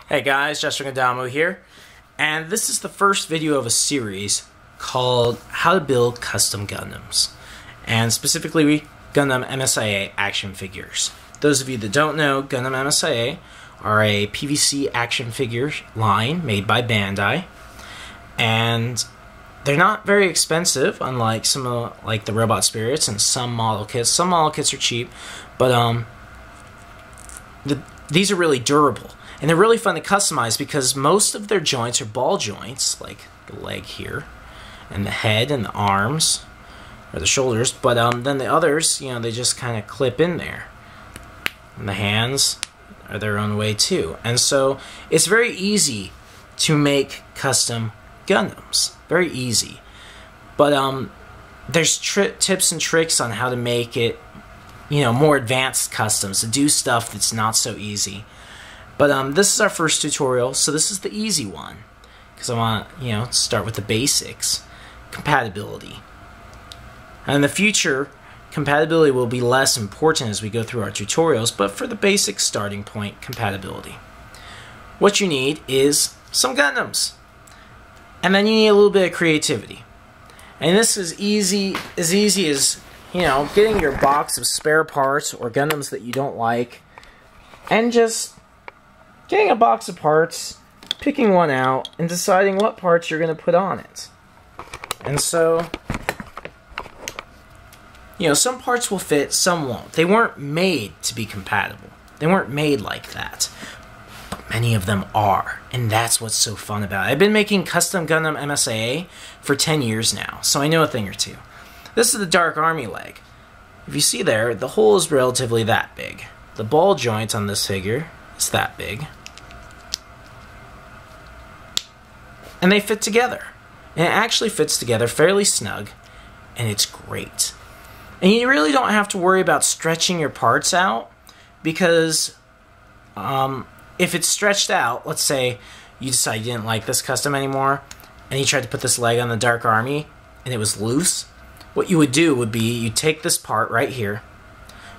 Hey guys, Gundam here, and this is the first video of a series called How to Build Custom Gundams, and specifically Gundam Msia action figures. Those of you that don't know, Gundam Msia are a PVC action figure line made by Bandai, and they're not very expensive, unlike some of like the Robot Spirits and some model kits. Some model kits are cheap, but these are really durable. And they're really fun to customize because most of their joints are ball joints, like the leg here, and the head and the arms, or the shoulders, but then the others, you know, they just kind of clip in there. And the hands are their own way too. And so it's very easy to make custom Gundams. Very easy. But there's tips and tricks on how to make it, you know, more advanced customs, to do stuff that's not so easy. But this is our first tutorial, so this is the easy one, because I want to, you know, start with the basics. Compatibility. And in the future, compatibility will be less important as we go through our tutorials, but for the basic starting point, compatibility. What you need is some Gundams. And then you need a little bit of creativity. And this is easy as, you know, getting your box of spare parts or Gundams that you don't like, and just getting a box of parts, picking one out, and deciding what parts you're going to put on it. And so, you know, some parts will fit, some won't. They weren't made to be compatible. They weren't made like that. But many of them are, and that's what's so fun about it. I've been making custom Gundam Msia for 10 years now, so I know a thing or two. This is the Dark Army leg. If you see there, the hole is relatively that big. The ball joint on this figure is that big. And they fit together. And it actually fits together fairly snug, and it's great. And you really don't have to worry about stretching your parts out, because if it's stretched out, let's say you decide you didn't like this custom anymore, and you tried to put this leg on the Dark Army, and it was loose, what you would do would be, you take this part right here,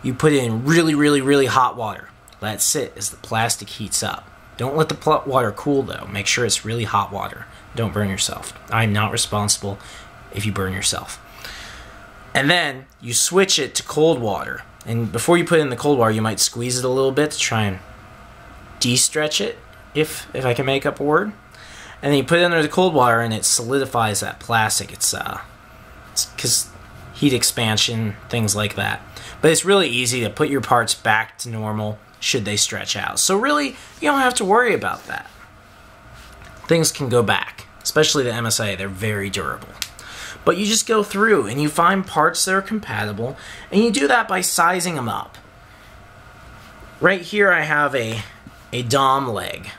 you put it in really, really, really hot water. Let it sit as the plastic heats up. Don't let the water cool, though. Make sure it's really hot water. Don't burn yourself. I'm not responsible if you burn yourself. And then you switch it to cold water. And before you put it in the cold water, you might squeeze it a little bit to try and de-stretch it, if I can make up a word. And then you put it under the cold water, and it solidifies that plastic. It's because heat expansion, things like that. But it's really easy to put your parts back to normal should they stretch out. So really, you don't have to worry about that. Things can go back, especially the MSIA. They're very durable. But you just go through and you find parts that are compatible, and you do that by sizing them up. Right here I have a dom leg,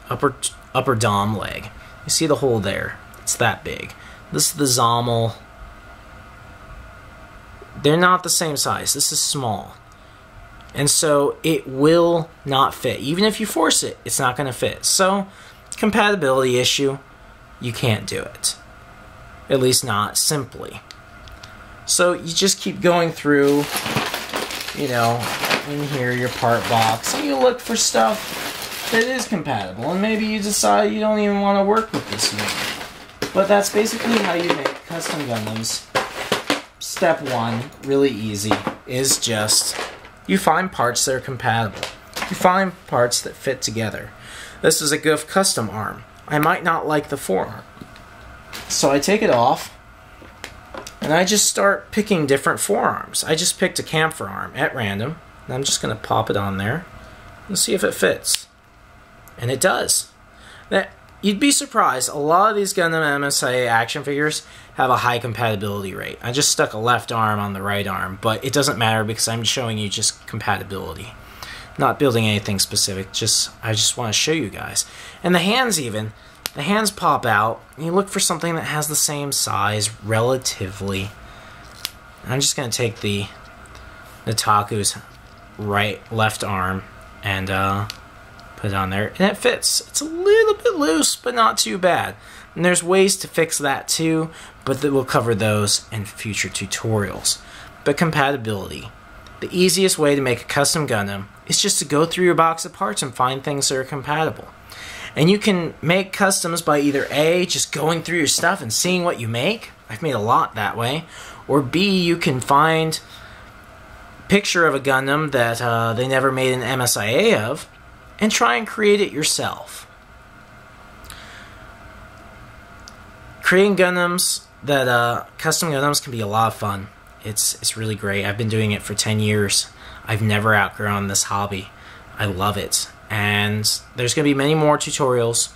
upper dom leg. You see the hole there? It's that big. This is the Zommel. They're not the same size. This is small. And so it will not fit. Even if you force it, it's not going to fit. So, compatibility issue, you can't do it. At least not simply. So you just keep going through, you know, in here, your part box, and you look for stuff that is compatible. And maybe you decide you don't even want to work with this one. But that's basically how you make custom Gundams. Step one, really easy, is just you find parts that are compatible. You find parts that fit together. This is a GUF custom arm. I might not like the forearm. So I take it off, and I just start picking different forearms. I just picked a camphor arm at random, and I'm just going to pop it on there and see if it fits. And it does. Now, you'd be surprised, a lot of these Gundam MSIA action figures have a high compatibility rate. I just stuck a left arm on the right arm, but it doesn't matter because I'm showing you just compatibility. Not building anything specific, I just want to show you guys. And the hands even, the hands pop out, and you look for something that has the same size, relatively. And I'm just going to take the Nataku's left arm and put it on there, and it fits. It's a little bit loose, but not too bad. And there's ways to fix that too, but we'll cover those in future tutorials. But compatibility. the easiest way to make a custom Gundam is just to go through your box of parts and find things that are compatible. And you can make customs by either A, just going through your stuff and seeing what you make. I've made a lot that way. Or B, you can find a picture of a Gundam that they never made an MSIA of and try and create it yourself. Creating Gundams custom Gundams can be a lot of fun. It's really great. I've been doing it for 10 years. I've never outgrown this hobby. I love it. And there's going to be many more tutorials.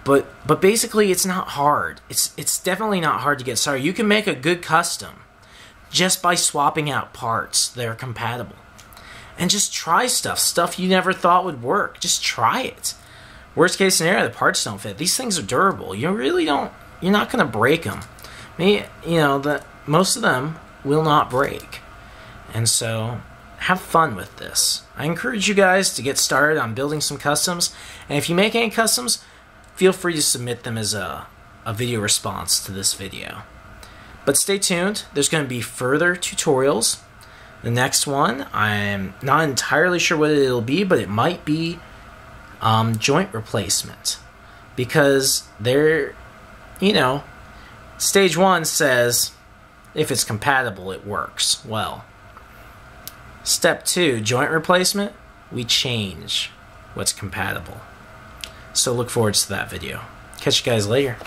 But basically, it's not hard. It's definitely not hard to get started. You can make a good custom just by swapping out parts that are compatible. And just try stuff you never thought would work. Just try it. Worst case scenario, the parts don't fit. These things are durable. You really don't. You're not going to break them. Maybe, most of them will not break. And so, have fun with this. I encourage you guys to get started on building some customs. And if you make any customs, feel free to submit them as a video response to this video. But stay tuned. There's going to be further tutorials. The next one, I'm not entirely sure what it'll be, but it might be joint replacement. Because they're, stage 1 says if it's compatible, it works well. Step 2, joint replacement, we change what's compatible. So look forward to that video. Catch you guys later.